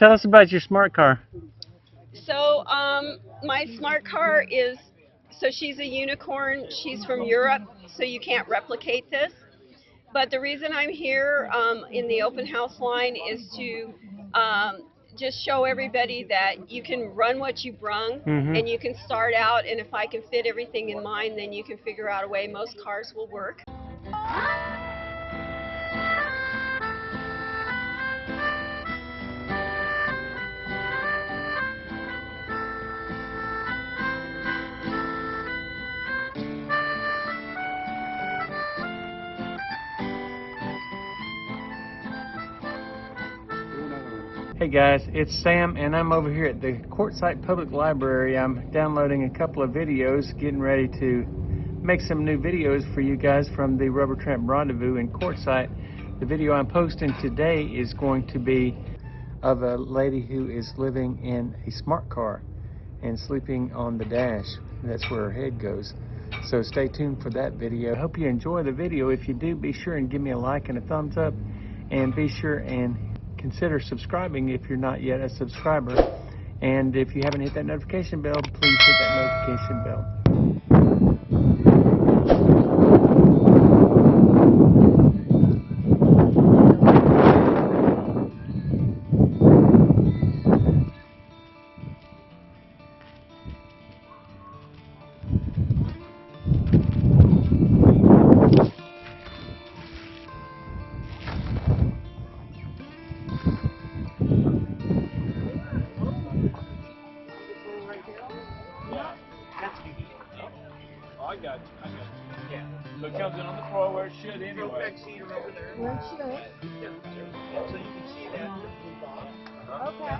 tell us about your smart car. So, my smart car is, so she's a unicorn. She's from Europe, so you can't replicate this. But the reason I'm here in the open house line is to just show everybody that you can run what you brung, and you can start out, and if I can fit everything in mine, then you can figure out a way most cars will work. Hey guys, it's Sam and I'm over here at the Quartzsite Public Library. I'm downloading a couple of videos, getting ready to make some new videos for you guys from the Rubber Tramp Rendezvous in Quartzsite. The video I'm posting today is going to be of a lady who is living in a smart car and sleeping on the dash. That's where her head goes. So stay tuned for that video. I hope you enjoy the video. If you do, be sure and give me a like and a thumbs up, and be sure and consider subscribing if you're not yet a subscriber. And if you haven't hit that notification bell, please hit that notification bell. I got you. Yeah. So it comes in on the floor where it should anyway. Where it should. So you can see that. Okay.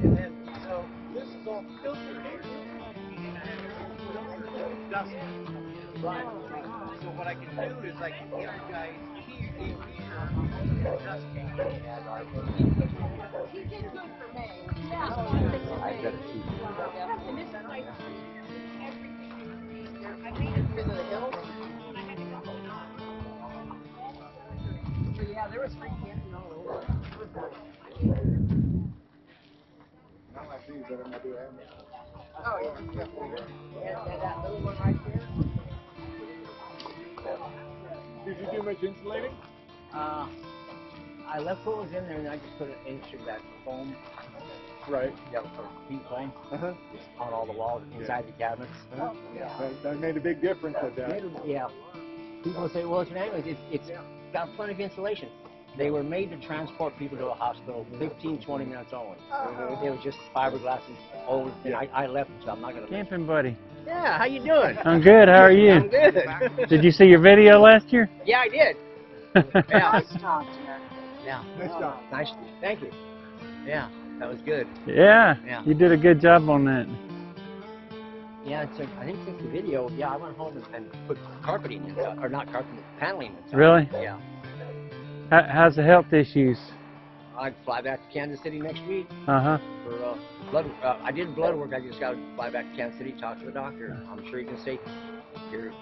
And then, so this is all filtered air. Dust. Right. So what I can do is I can get you guys here, and the dust can get at our You can do it for me. Yeah. I got to see. And this is like everything I made it through the hills. And I had to go. So yeah, there was free camping all over. It was nice. Not like these, but I'm gonna do that. Oh yeah. And that little one right there. Did you do much insulating? I left what was in there and I just put an inch of that foam. Right. Yeah, or heat foam. On all the walls inside the cabinets. That made a big difference with that. Yeah. People say, well, it's an ambulance. It's got plenty of insulation. They were made to transport people to a hospital 15, 20 minutes only. It was just fiberglass and old. And I left them, so I'm not going to. Camping buddy. Yeah, how you doing? I'm good. How are you? I'm good. Did you see your video last year? Yeah, I did. Yeah. Nice talk, Jared. Yeah. Nice job. Nice. Thank you. Yeah, that was good. Yeah. Yeah. You did a good job on that. Yeah, so I think since the video, yeah, I went home and put carpeting inside, or not carpeting, paneling inside. Really? Yeah. How's the health issues? I'd fly back to Kansas City next week Uh-huh. for blood. I did blood work. I just got to fly back to Kansas City, talk to the doctor. I'm sure he can say, you're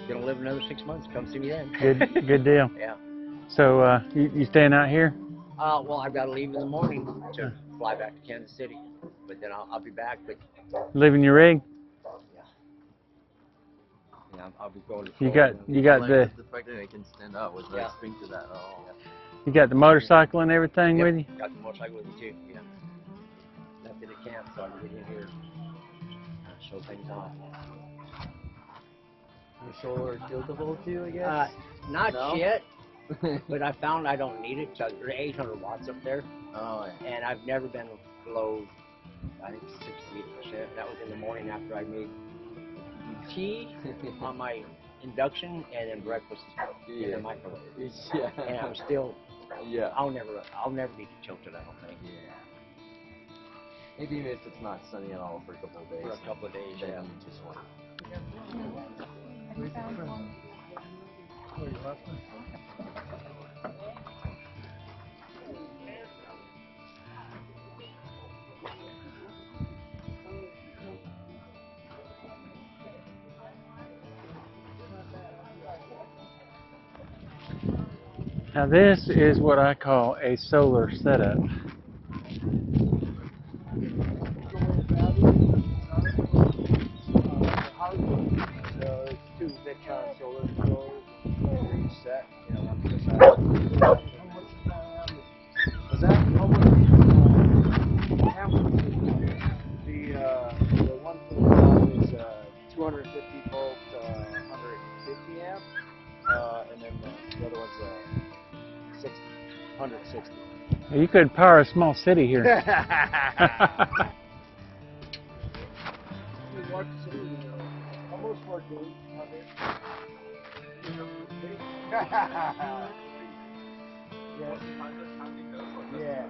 gonna live another 6 months. Come see me then. Good deal. Yeah. So you staying out here? Well, I've got to leave in the morning to fly back to Kansas City, but then I'll be back. But Living your rig? yeah, I'll be going to. You got the fact that I can stand up was nice thing to that. Oh. you got the motorcycle and everything Yep, with you? got the motorcycle with me too. Yeah. Left it at camp, so I can get in here, show things off. The solar tiltable too, I guess. Not No? yet, but I found I don't need it. So there's 800 watts up there, Oh yeah. and I've never been below, I think 68%. That was in the morning after I made tea on my induction and then breakfast in the microwave. Yeah. And I'm still, Yeah. I'll never need to tilt it, I don't think. Yeah. Maybe even if it's not sunny at all for a couple of days. For a couple of days, Then yeah. you just want. Now this is what I call a solar setup. So it's 2 Victron solar controllers. Where you set, one for the side. Was that? The one for the top is 250 volt, 150 amp, and then the other one's 160. You could power a small city here. Almost 14. Yeah.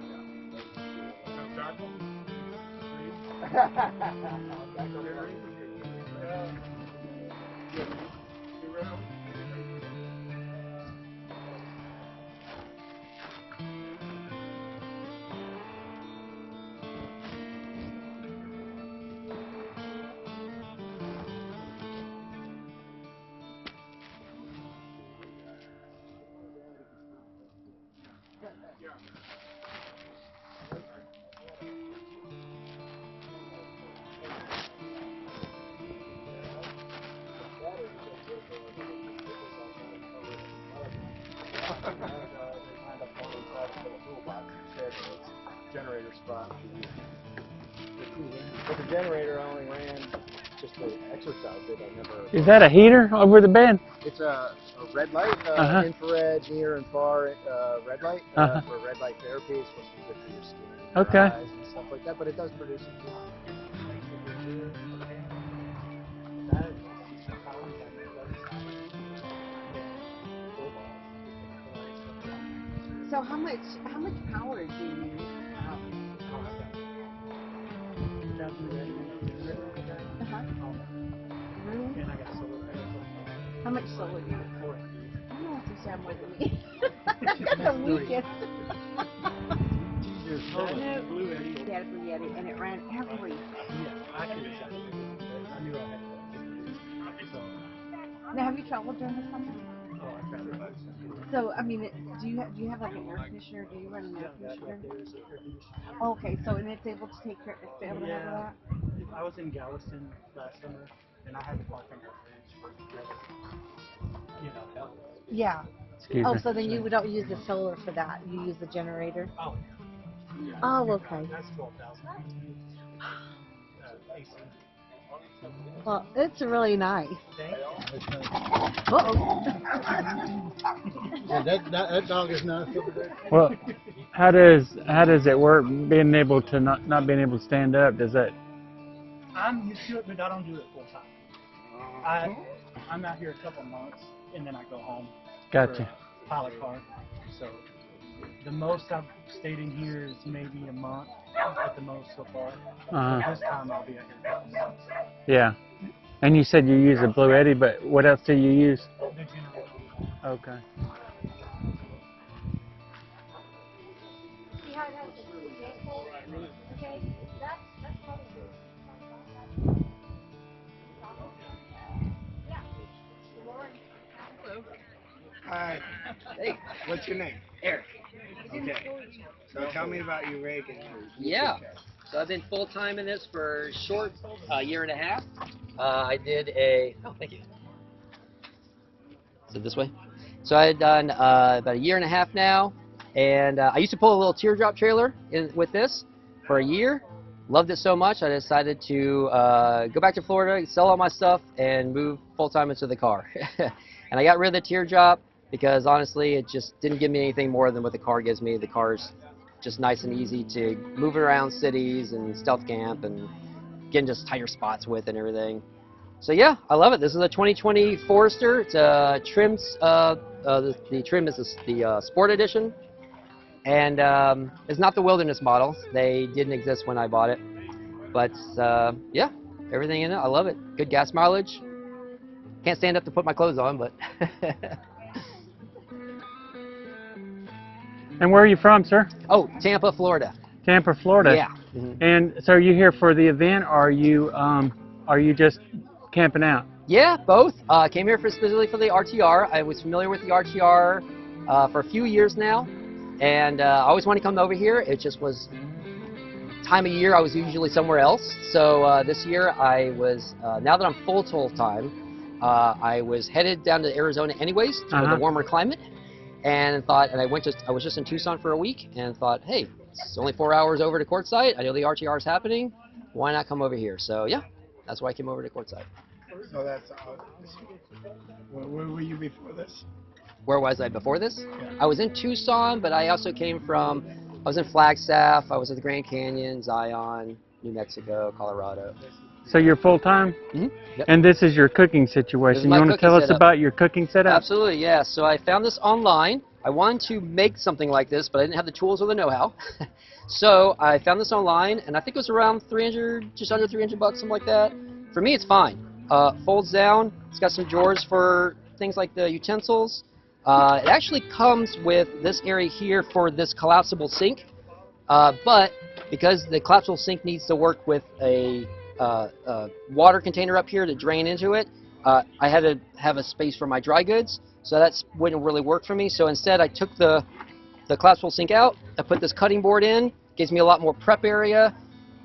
Generator spot. But the generator only ran just to exercise it. I never. Is that a heater over the bed? It's a red light, infrared, near and far red light for red light therapy. It's supposed to be good for your skin, and your eyes and stuff like that. But it does produce it too. So how much power do you use? Really? How much solar do you have? I don't know if you have more than me. I've got the weakest. Yeah, Blue Yeti, and it ran every. Now, have you traveled during the summer? So, I mean, do you have like an air conditioner? Do you run an air conditioner? Oh, okay, so and it's able to take care. It's able to handle that. I was in Galveston last summer, and I had to park on the bridge for Yeah. Excuse me. So then you don't use the solar for that. You use the generator. Oh, yeah. Oh, okay. That's 12,000 AC. Well, it's really nice. Thank you. Uh-oh. Yeah, that dog is not over there. Well, how does it work? Being able to not being able to stand up, does that? I'm used to it, but I don't do it full time. I'm out here a couple months, and then I go home. Gotcha. For a pilot car. So the most I've stayed in here is maybe a month at the most so far. This time I'll be out here a couple months. Yeah. And you said you use a Blue Yeti, but what else do you use? The generator. Okay. See how it has the vehicle? Okay, that's probably. Hi. Hey, what's your name? Eric. Okay. So tell me about your rig and your Yeah. So I've been full time in this for a short year and a half. I did a. Oh, thank you. Is it this way? So I had done about a year and a half now, and I used to pull a little teardrop trailer with this for a year. Loved it so much, I decided to go back to Florida, sell all my stuff, and move full time into the car. And I got rid of the teardrop because honestly, it just didn't give me anything more than what the car gives me. The car's just nice and easy to move it around cities and stealth camp and get into just tighter spots with and everything. So yeah, I love it. This is a 2020 Forester. It's trimmed. The trim is the Sport Edition, and it's not the Wilderness model. They didn't exist when I bought it, but yeah, everything in it, I love it. Good gas mileage. Can't stand up to put my clothes on, but. And where are you from, sir? Oh, Tampa, Florida. Tampa, Florida. Yeah. And so are you here for the event, or are you just camping out? Yeah, both. Came here specifically for the RTR. I was familiar with the RTR for a few years now, and I always wanted to come over here. It just was time of year I was usually somewhere else. So this year I was, now that I'm full time, I was headed down to Arizona anyways for the warmer climate, and thought, and I was just in Tucson for a week, and thought, hey, it's only 4 hours over to Quartzsite. I know the RTR is happening. Why not come over here? So yeah, that's why I came over to Quartzsite. So that's where were you before this? Where was I before this? Yeah. I was in Tucson, but I also came from, I was in Flagstaff, I was at the Grand Canyon, Zion, New Mexico, Colorado. So you're full-time? Mm-hmm. Yep. And this is your cooking situation. You want to tell us about your cooking setup? Absolutely, yeah. So I found this online. I wanted to make something like this, but I didn't have the tools or the know-how. So I found this online, and I think it was around 300, just under 300 bucks, something like that. For me, it's fine. Folds down. It's got some drawers for things like the utensils. It actually comes with this area here for this collapsible sink, but because the collapsible sink needs to work with a water container up here to drain into it, I had to have a space for my dry goods, so that wouldn't really work for me. So instead I took the collapsible sink out, I put this cutting board in, gives me a lot more prep area,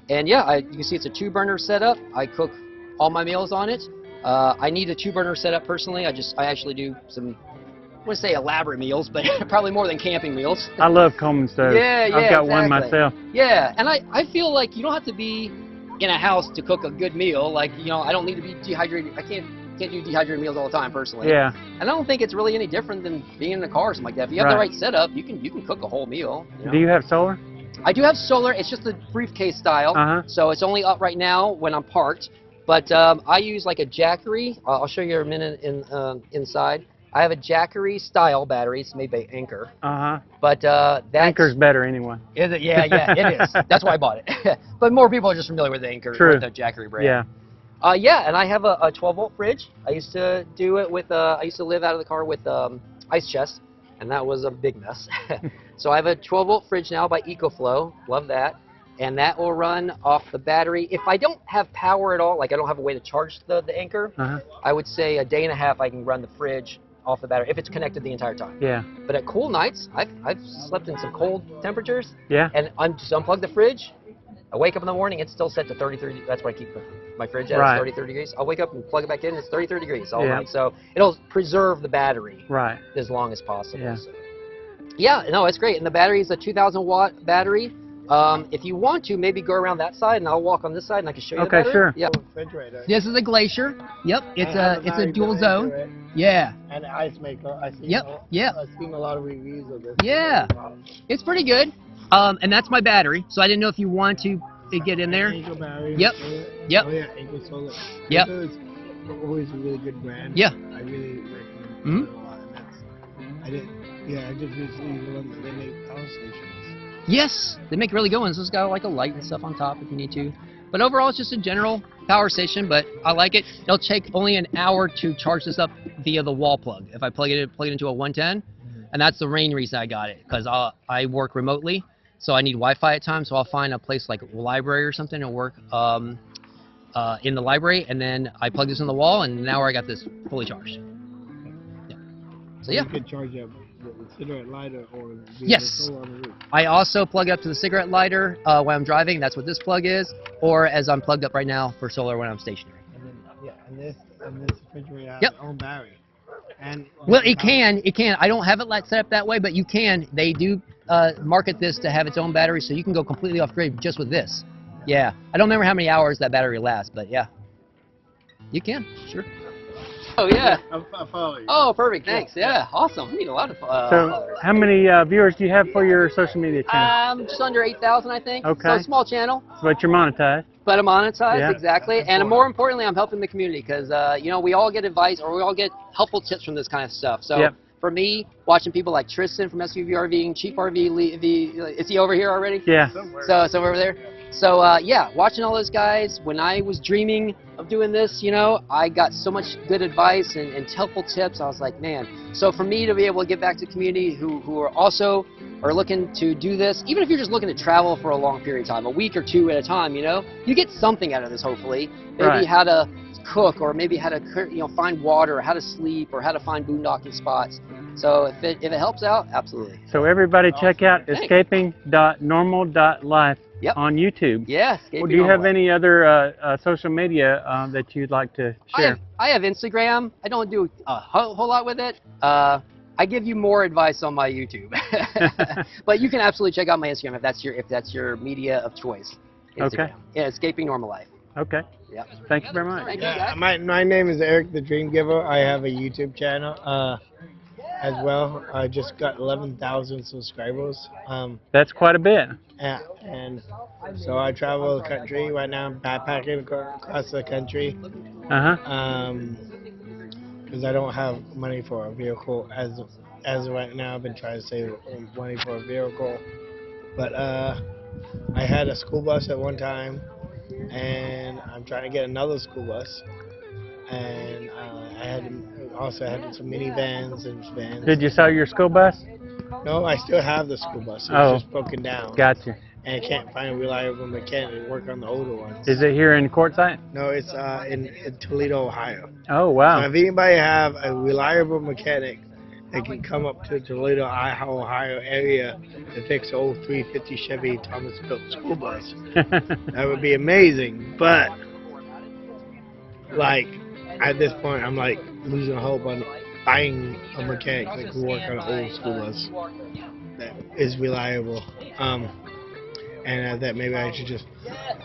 and yeah, you can see it's a 2-burner setup. I cook all my meals on it. I need a 2-burner setup personally. I actually do some, I wouldn't say elaborate meals, but probably more than camping meals. I love Coleman stoves. Yeah, I've got one myself. Yeah, and I feel like you don't have to be in a house to cook a good meal. Like, you know, I don't need to be dehydrated. I can't do dehydrated meals all the time personally. Yeah. And I don't think it's really any different than being in a car or something like that. If you have the right setup, you can cook a whole meal. You know? Do you have solar? I do have solar. It's just the briefcase style. So it's only up right now when I'm parked. But I use like a Jackery. I'll show you in a minute inside. I have a Jackery style battery. It's made by Anchor. But Anchor's better anyway. Is it? Yeah, it is. That's why I bought it. But more people are just familiar with the Anchor, with the Jackery brand. Yeah. Yeah, and I have a 12-volt fridge. I used to do it with. I used to live out of the car with ice chest, and that was a big mess. So I have a 12-volt fridge now by EcoFlow. Love that. And that will run off the battery. If I don't have power at all, like I don't have a way to charge the Anchor, I would say a day and a half I can run the fridge off the battery if it's connected the entire time. Yeah. But at cool nights, I've slept in some cold temperatures. Yeah. And I just unplug the fridge. I wake up in the morning, it's still set to 33. That's why I keep my fridge at 30 degrees. I'll wake up and plug it back in. It's 33 degrees all night. So it'll preserve the battery as long as possible. Yeah. So. Yeah, no, it's great. And the battery is a 2,000-watt battery. If you want to, maybe go around that side, and I'll walk on this side, and I can show you the battery. Okay, sure. Yeah. This is a Glacier. Yep, it's a dual zone. Yeah. And ice maker. I've seen a lot of reviews of this. Yeah, it's pretty good. And that's my battery. So I didn't know if you want to get in there. Anchor battery. Yep. Yep. Oh yeah, Anchor Solar. Yep. Anchor is always a really good brand. Yeah. I really recommend it a lot. I just recently learned that they make power stations. Yes, they make really good ones. It's got like a light and stuff on top if you need to. But overall, it's just a general power station, but I like it. It'll take only an hour to charge this up via the wall plug. If I plug it into a 110, and that's the main reason I got it, because I work remotely, so I need Wi-Fi at times, so I'll find a place like a library or something and work in the library, and then I plug this in the wall, and now I got this fully charged. Yeah. So yeah. You can charge a cigarette lighter or solar on the roof. I also plug up to the cigarette lighter when I'm driving. That's what this plug is, or as I'm plugged up right now for solar when I'm stationary. And then, and this refrigerator has its own battery. And well, it can. I don't have it set up that way, but you can. They do market this to have its own battery, so you can go completely off grid just with this. Yeah. I don't remember how many hours that battery lasts, but yeah, you can. Sure. Oh yeah. I follow you. Oh, perfect. Thanks. Yeah. Awesome. We need a lot of So, followers. how many viewers do you have for your social media channel? Just under 8,000, I think. Okay. So a small channel. But you're monetized. But I'm monetized, Yeah. exactly. And more importantly, I'm helping the community because, you know, we all get advice or we all get helpful tips from this kind of stuff. So for me, watching people like Tristan from SUV RVing, Chief RV, is he over here already? Yeah. So over there. So yeah, watching all those guys, when I was dreaming of doing this, you know, I got so much good advice and helpful tips. I was like, man. So for me to be able to give back to the community who are also looking to do this, even if you're just looking to travel for a long period of time, a week or two at a time, you know, you get something out of this, hopefully. Maybe how to cook, or maybe how to, you know, find water, or how to sleep, or how to find boondocking spots. So if it helps out, absolutely. So everybody check out escaping.normal.life Yep. on YouTube. Yeah. Well, do you have any other social media that you'd like to share? I have Instagram. I don't do a whole lot with it. I give you more advice on my YouTube. But you can absolutely check out my Instagram if that's your media of choice. Instagram. Okay. Yeah, Escaping Normal Life. Okay. Yep. Thank you very much. Thank you, guys. My name is Eric the Dream Giver. I have a YouTube channel as well. I just got 11,000 subscribers. That's quite a bit. And so I travel the country right now. I'm backpacking across the country. Because I don't have money for a vehicle as of right now. I've been trying to save money for a vehicle, but I had a school bus at one time, and I'm trying to get another school bus. And I also had some minivans and vans. Did you sell your school bus? No, I still have the school bus. It's just broken down. Gotcha. And I can't find a reliable mechanic to work on the older ones. Is it here in Quartzsite? No, it's in Toledo, Ohio. Oh, wow. So if anybody have a reliable mechanic that can come up to Toledo, Ohio area to fix the old 350 Chevy Thomas built school bus, that would be amazing. But like at this point, I'm like losing hope on buying a mechanic that can work on an old school bus that is reliable. And that maybe I should just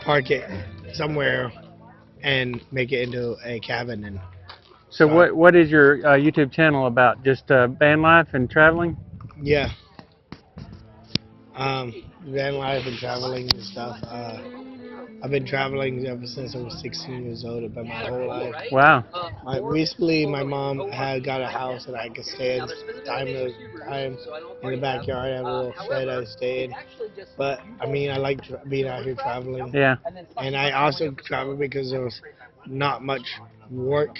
park it somewhere and make it into a cabin. And so what is your YouTube channel about? Just van life and traveling? Yeah. Van life and traveling and stuff. I've been traveling ever since I was 16 years old, about my whole life. Wow. Recently, my mom had got a house that I could stay in time in the backyard. I have a little shed I stay in. But, I mean, I like being out here traveling. Yeah. And I also travel because there was not much work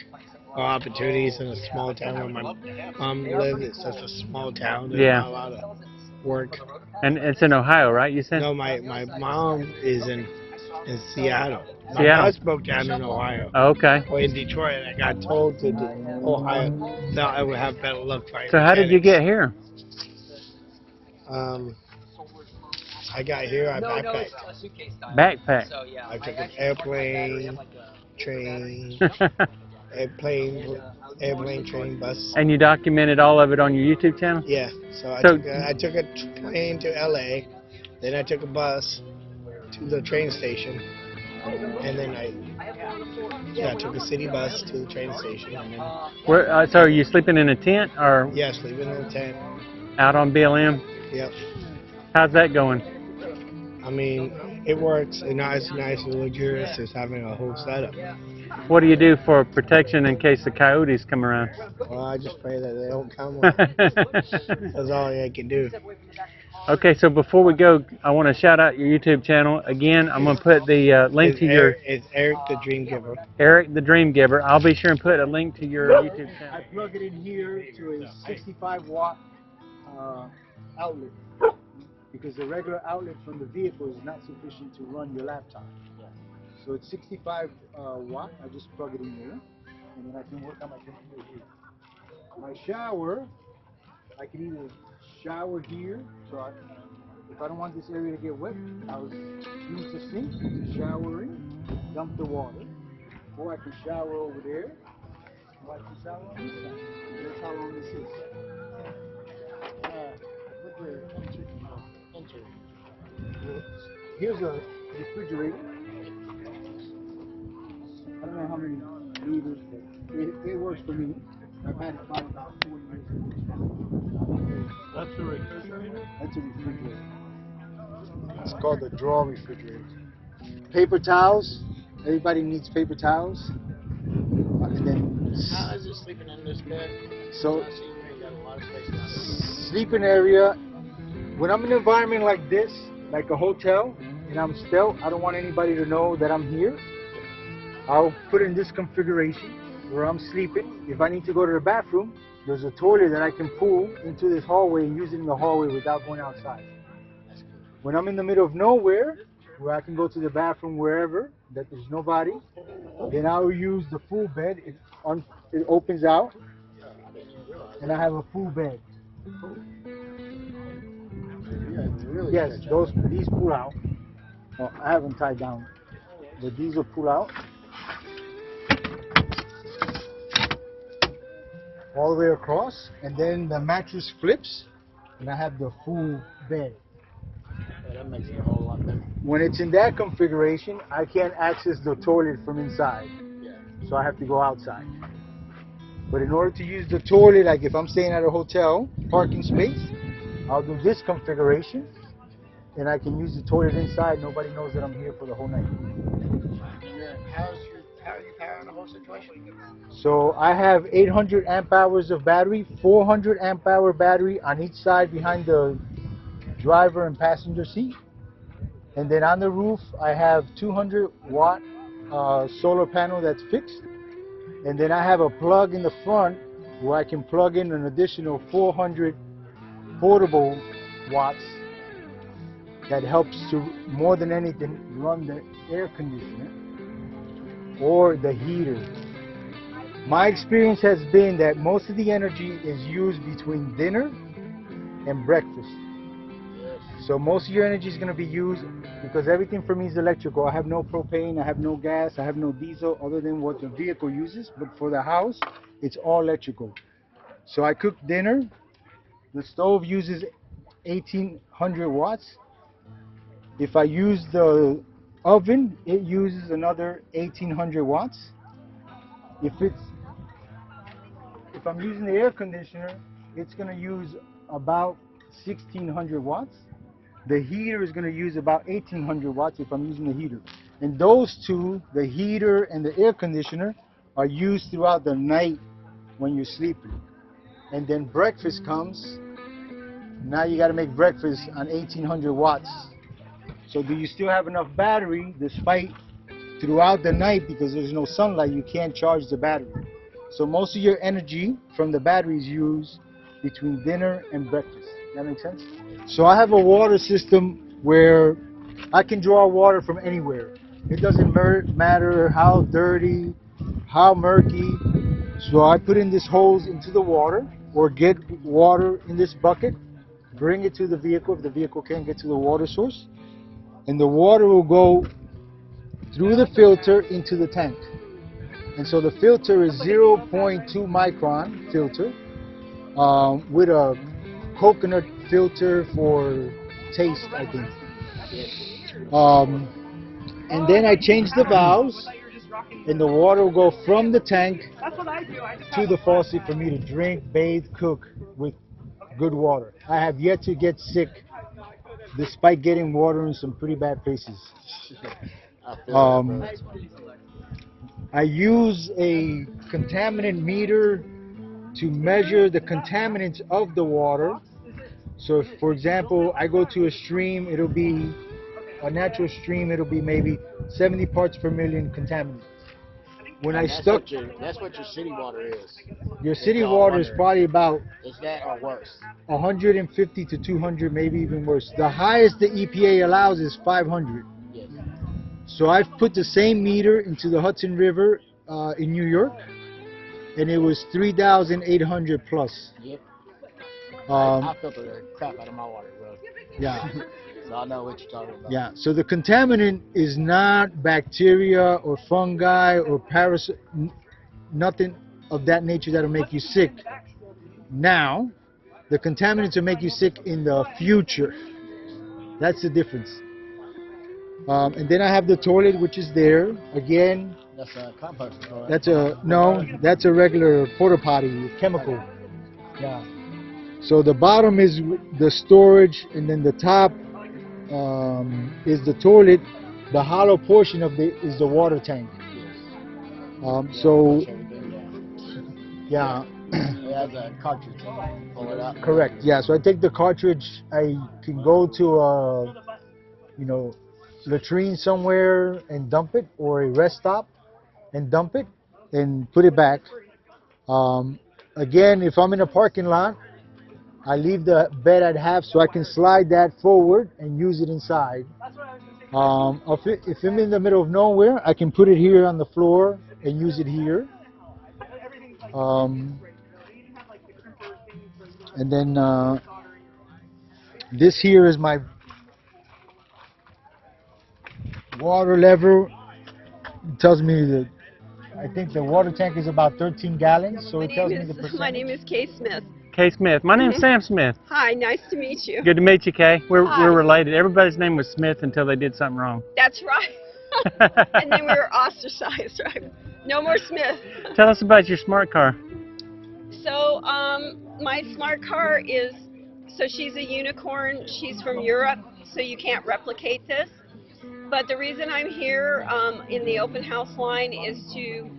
or opportunities in a small town where my mom lived. It's such a small town. There's not a lot of work. And it's in Ohio, right, you said? No, my mom is in Seattle. My bus broke down in Ohio. Oh, okay. Or in Detroit, and I got told to Ohio that I would have better luck finding So how did you get here? I got here, I backpacked. Backpack? I took an airplane, train, train, bus. And you documented all of it on your YouTube channel? Yeah. So I took a plane to LA, then I took a bus to the train station, and then I took a city bus to the train station. And then, so are you sleeping in a tent or? Yeah, sleeping in a tent. Out on BLM? Yep. How's that going? I mean, it works. It's nice and luxurious. It's having a whole setup. What do you do for protection in case the coyotes come around? Well, I just pray that they don't come. That's all I can do. Okay, so before we go, I want to shout out your YouTube channel. Again, I'm going to put the link to your... It's Eric the Dream Giver. Eric the Dream Giver. I'll be sure and put a link to your YouTube channel. I plug it in here to a 65 watt outlet because the regular outlet from the vehicle is not sufficient to run your laptop. So it's 65 watt. I just plug it in here, and then I can work on my computer here. My shower, I can either shower here, so if I don't want this area to get wet, I'll use the sink, shower in, dump the water, or I can shower over there, or I can shower on this side. That's how long this is. Here's a refrigerator. I don't know how many liters, but it works for me. I've had it for about 4 years. That's a refrigerator? That's a refrigerator. It's called the drawer refrigerator. Paper towels. Everybody needs paper towels. And then How is it sleeping in this bed? So sleeping area. When I'm in an environment like this, like a hotel, and I'm still, I don't want anybody to know that I'm here. I'll put in this configuration where I'm sleeping. If I need to go to the bathroom, there's a toilet that I can pull into this hallway and use it in the hallway without going outside. When I'm in the middle of nowhere, where I can go to the bathroom wherever, that there's nobody, then I'll use the full bed. It opens out, and I have a full bed. Yes, these pull out. Well, I have them tied down. The diesel pull out all the way across, and then the mattress flips, and I have the full bed. Yeah, that makes it a whole lot better. When it's in that configuration, I can't access the toilet from inside, so I have to go outside. But in order to use the toilet, like if I'm staying at a hotel parking space, I'll do this configuration, and I can use the toilet inside. Nobody knows that I'm here for the whole night. How are you powering the whole situation? So I have 800 amp hours of battery, 400 amp hour battery on each side behind the driver and passenger seat. And then on the roof, I have 200 watt solar panel that's fixed. And then I have a plug in the front where I can plug in an additional 400 portable watts that helps to, more than anything, run the air conditioner or the heater. My experience has been that most of the energy is used between dinner and breakfast. So most of your energy is going to be used, because everything for me is electrical. I have no propane, I have no gas, I have no diesel other than what the vehicle uses. But for the house, it's all electrical. So I cook dinner. The stove uses 1800 watts. If I use the oven, it uses another 1800 watts. If I'm using the air conditioner, it's going to use about 1600 watts. The heater is going to use about 1800 watts if I'm using the heater. And those two, the heater and the air conditioner, are used throughout the night when you're sleeping. And then breakfast comes. Now you got to make breakfast on 1800 watts. So do you still have enough battery despite throughout the night, because there's no sunlight, you can't charge the battery. So most of your energy from the battery is used between dinner and breakfast. That makes sense? So I have a water system where I can draw water from anywhere. It doesn't matter how dirty, how murky. So I put in this hose into the water, or get water in this bucket, bring it to the vehicle if the vehicle can't get to the water source, and the water will go through the filter into the tank. And so the filter is 0.2 micron filter with a coconut filter for taste, I think. And then I change the valves, and the water will go from the tank to the faucet for me to drink, bathe, cook with good water. I have yet to get sick despite getting water in some pretty bad places. I use a contaminant meter to measure the contaminants of the water. So if, for example, I go to a stream, it'll be a natural stream, it'll be maybe 70 parts per million contaminants. When I stuck, that's what your city water is. your city water is probably about, is that or worse? 150 to 200, maybe even worse. The highest the EPA allows is 500. Yes. So I've put the same meter into the Hudson River in New York, and it was 3,800 plus. Yep. I filter the crap out of my water, bro. Yeah. So I know what you're talking about. Yeah. So the contaminant is not bacteria or fungi or parasite, nothing of that nature that'll make you sick. Now, the contaminants will make you sick in the future. That's the difference. And then I have the toilet, which is there again. That's a compost toilet. That's a regular porta potty, chemical. Yeah. So the bottom is the storage, and then the top is the toilet. The hollow portion of it is the water tank. Yeah. It has a cartridge. Pull it up. Correct. Yeah. So I take the cartridge. I can go to a, latrine somewhere and dump it, or a rest stop and dump it and put it back. Again, if I'm in a parking lot, I leave the bed at half so I can slide that forward and use it inside. If I'm in the middle of nowhere, I can put it here on the floor and use it here. And then this here is my Water level tells me that I think the water tank is about 13 gallons, so it tells me the percentage. My name is Kay Smith. Kay Smith. My name's Sam Smith. Hi, nice to meet you. Good to meet you, Kay. We're Hi. related. Everybody's name was Smith until they did something wrong. That's right. And then we were ostracized, right? No more Smith. Tell us about your smart car. So, my smart car is, so she's a unicorn. She's from Europe, so you can't replicate this. But the reason I'm here in the open house line is to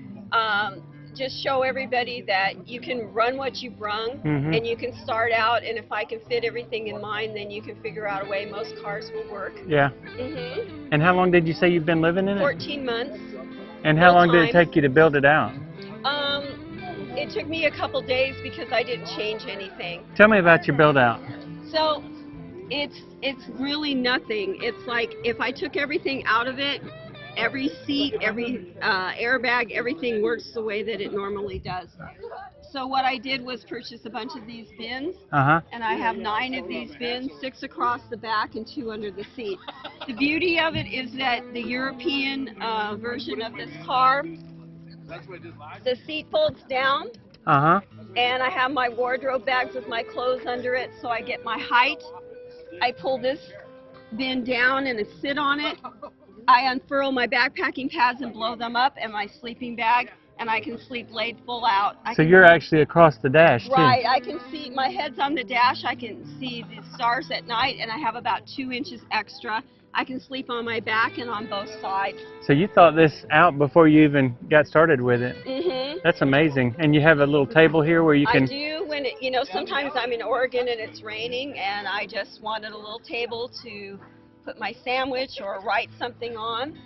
just show everybody that you can run what you brung, and you can start out, and if I can fit everything in mine, then you can figure out a way most cars will work. Yeah. And how long did you say you've been living in it? 14 months. And how long did it take you to build it out? It took me a couple days because I didn't change anything. Tell me about your build out. So it's really nothing. It's like if I took everything out of it, every seat, every airbag, everything works the way that it normally does. So what I did was purchase a bunch of these bins, and I have 9 of these bins, 6 across the back and 2 under the seat. The beauty of it is that the European version of this car, the seat folds down, and I have my wardrobe bags with my clothes under it, so I get my height. I pull this bin down and I sit on it. I unfurl my backpacking pads and blow them up, and my sleeping bag, and I can sleep laid full out. So you're actually across the dash, too. Right. I can see, my head's on the dash. I can see the stars at night, and I have about 2 inches extra. I can sleep on my back and on both sides. So you thought this out before you even got started with it. That's amazing. And you have a little table here where you can... I do when it, you know, sometimes I'm in Oregon and it's raining, and I just wanted a little table to put my sandwich or write something on.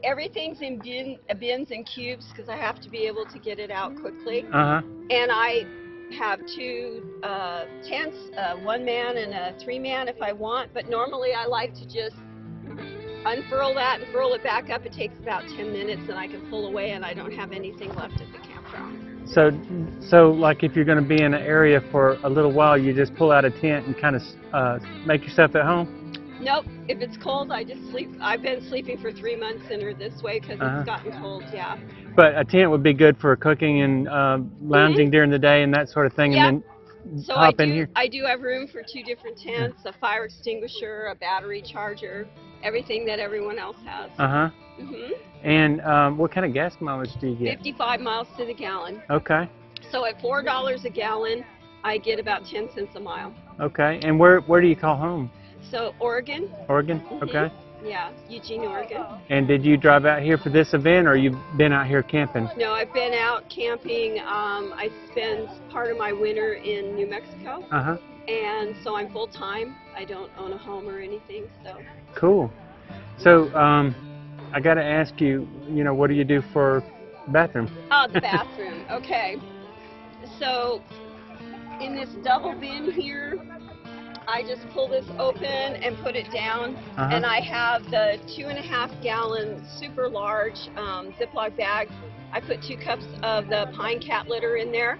Everything's in bins and cubes because I have to be able to get it out quickly. And I have 2 tents, 1-man and a 3-man if I want, but normally I like to just unfurl that and furl it back up. It takes about 10 minutes and I can pull away and I don't have anything left at the campground. So like if you're going to be in an area for a little while, you just pull out a tent and kind of make yourself at home? Nope. If it's cold, I just sleep. I've been sleeping for 3 months in her this way because it's gotten cold, yeah. But a tent would be good for cooking and lounging during the day and that sort of thing, and then so hop in here? I do have room for 2 different tents, a fire extinguisher, a battery charger, everything that everyone else has. And what kind of gas mileage do you get? 55 miles to the gallon. Okay. So at $4 a gallon, I get about 10 cents a mile. Okay. And where do you call home? So Oregon. Oregon? Okay. Yeah, Eugene, Oregon. And did you drive out here for this event, or you've been out here camping? No, I've been out camping. I spend part of my winter in New Mexico. And so I'm full-time. I don't own a home or anything, so. Cool. So I got to ask you, you know, what do you do for bathroom? Oh, the bathroom. Okay. So in this double bin here, I just pull this open and put it down, and I have the 2.5 gallon super large Ziploc bag. I put 2 cups of the pine cat litter in there,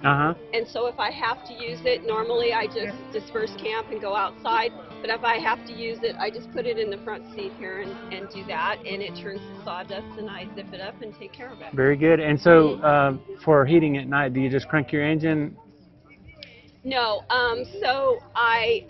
and so if I have to use it, normally I just disperse camp and go outside, but if I have to use it, I just put it in the front seat here and do that, and it turns to sawdust, and I zip it up and take care of it. Very good. And so for heating at night, do you just crank your engine? No, so I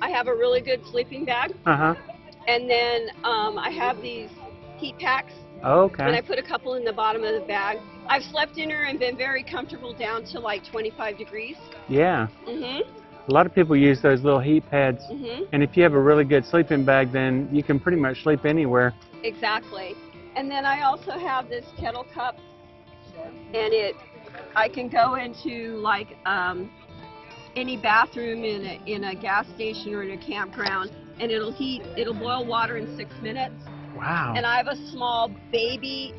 have a really good sleeping bag, and then I have these heat packs, and I put a couple in the bottom of the bag. I've slept in her and been very comfortable down to like 25 degrees. Yeah. A lot of people use those little heat pads, and if you have a really good sleeping bag, then you can pretty much sleep anywhere. Exactly. And then I also have this kettle cup, and I can go into like any bathroom in a gas station or in a campground, and it'll boil water in 6 minutes. Wow. And I have a small baby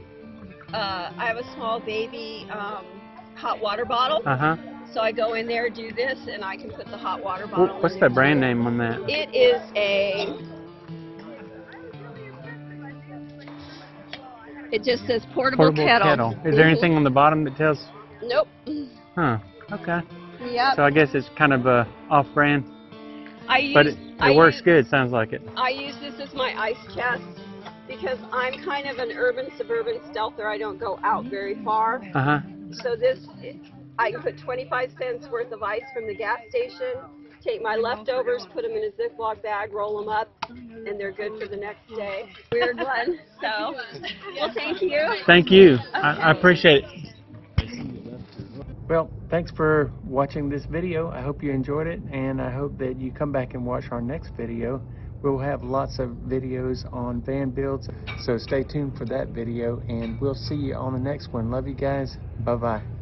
hot water bottle. So I go in there, do this, and I can put the hot water bottle in. What's the brand name on that? It is it just says portable kettle. Is there anything on the bottom that tells? Nope. Huh. Okay. Yep. So I guess it's kind of a off-brand. I It works good, sounds like it. I use this as my ice chest because I'm kind of an urban suburban stealther. I don't go out very far. So this, I can put 25 cents worth of ice from the gas station, take my leftovers, put them in a Ziploc bag, roll them up, and they're good for the next day. Weird one. So, well, thank you. Thank you. Okay. I appreciate it. Well, thanks for watching this video. I hope you enjoyed it, and I hope that you come back and watch our next video. We'll have lots of videos on van builds, so stay tuned for that video, and we'll see you on the next one. Love you guys. Bye-bye.